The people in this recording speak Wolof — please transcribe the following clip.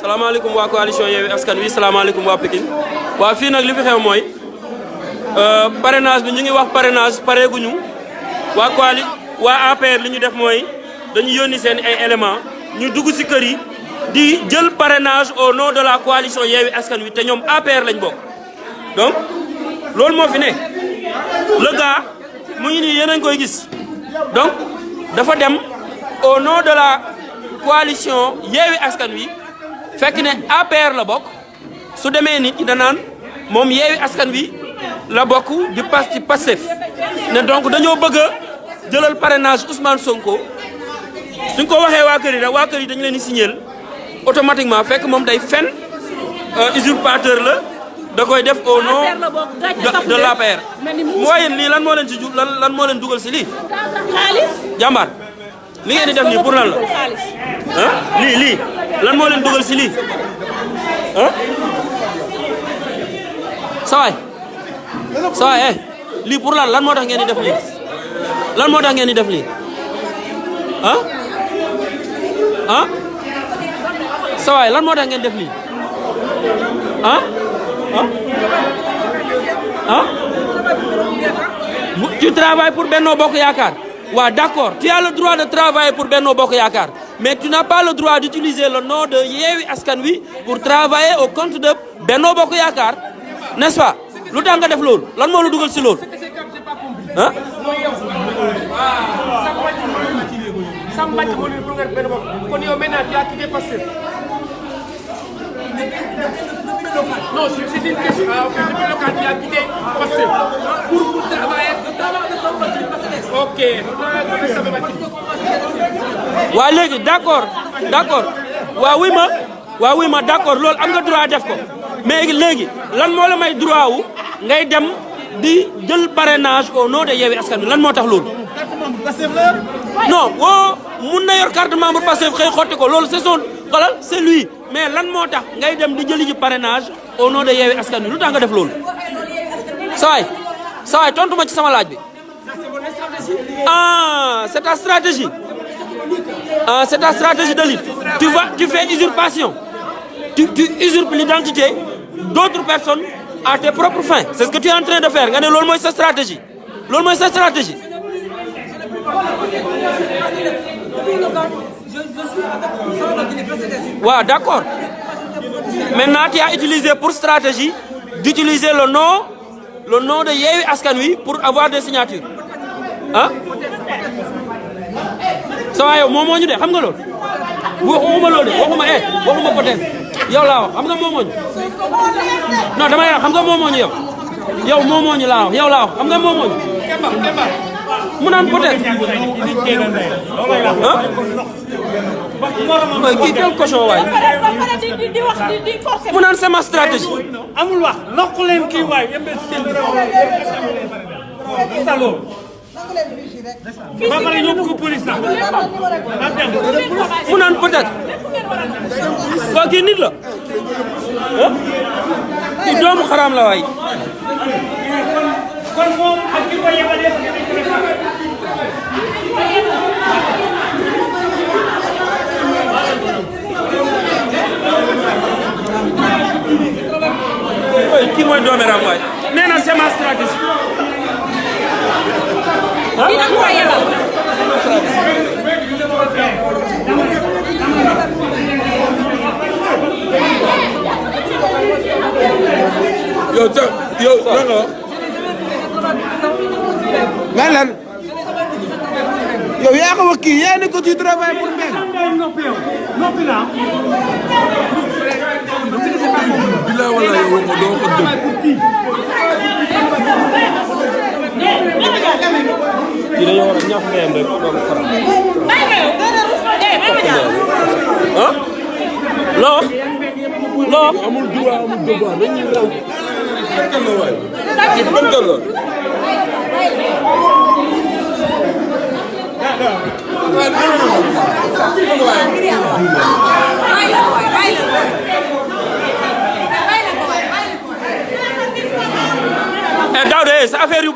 salaamaaleykum waa coalition Yewwi Askan Wi salaamaaleykum waa Pikine waa fii nag li fi xew mooy parrainage bi ñu ngi wax parrainage pareeguñu waa APR li ñu def mooy dañu yónni seen ay éléments ñu dugg ci kër yi di jël parrainage au nom de la coalition Yewwi Askan Wi te ñoom APR lañ bokk donc loolu moo fi ne le gars mu ngi nii yéen a ngi koy gis donc dafa dem au nom de la coalition Yewwi Askan Wi fekk ne APR la bokk su demee nit ñi danaan moom Yewwi Askan Wi la bokk di ci Pastef ne donc dañoo bëgg a jëlal parrainage Ousmane Sonko suñ ko waxee waa kër yi rek waa kër yi dañu leen di signaler automatiquement fekk moom day fen usurpateur la da koy def au nom de l'APR. mooy lii lan moo leen ci lan moo leen dugal si lii. jàmbaar li ngeen di def nii pour lan la ah lii lan moo leen dugal si lii ah sawaay lii pour lan moo tax ngeen di def lii lan moo tax ngeen di def lii ah sawaay lan moo tax ngeen def lii tu travailles pour Benno Bokk Yaakaar waaw d'accord tu as le droit de travailler pour Benno Bokk Yaakaar mais tu n'as pas le droit d'utiliser le nom de Yewwi Askan Wi pour travailler au compte de Benno Bokk Yaakaar n'est-ce pas lu tax nga def loolu lan moo la dugal si loolu ah non, c'est une question. Depuis le candidat a quitté Pastef pour travailler. Ok. waa léegi d'accord waa oui ma d'accord loolu am nga droit def ko mais léegi lan moo la may droit wu ngay dem di jël parrainage au nom de Yewwi Askan Wi lan moo tax loolu. non woo mun na yor carte membre Pastef xëy xotti ko loolu c'est son xolal c'est lui mais lan moo tax ngay dem di jëli ji parrainage au nom de Yewwi Askan Wi lu tax nga def loolu. sawaay tontu ma ci sama laaj bi. Ah, c'est ta stratégie. Ah, c'est ta stratégie de lutte. Tu fais usurpation. Tu usurpes l'identité d'autres personnes à tes propres fins. C'est ce que tu es en train de faire. Regardez, l'autre c'est sa stratégie. L'autre c'est sa stratégie. Ouais, d'accord. Maintenant, tu as utilisé pour stratégie d'utiliser le nom de Yewwi Askan Wi pour avoir des signatures. ah sa waay yow moom moo ñu de xam nga loolu waxuma loolu de waxuma peut-être yow laa wax xam nga moom moo ñu non dama ne xam nga moom moo ñu yow moom moo ñu laa wax yow laa wax xam nga moom moo ñu mu naan peut-être ah kii quel cochon waay mu naan c'est ma stratégie amul wax nokk leen kii waay ba pare yóbbu ko police na mu naan peut-être waa kii nit la ah kii doomu xaraam la waay kon moom ak ki ko yebale kii mooy doomu xaraam waay nee na c'est ma stratégie kii da nga koy yebal. yow nga lan yow yaa ko wax kii yaa ne ko tu travailles pour benn. noppi naa. bilaay wala yow ma doo ko dégg. kii dañoo war a ñaax ndeyam rek doomu xaram. ah loo amul droit amul devoir dañuy raw. kan la waay. kan la. Daouda sa affaire yu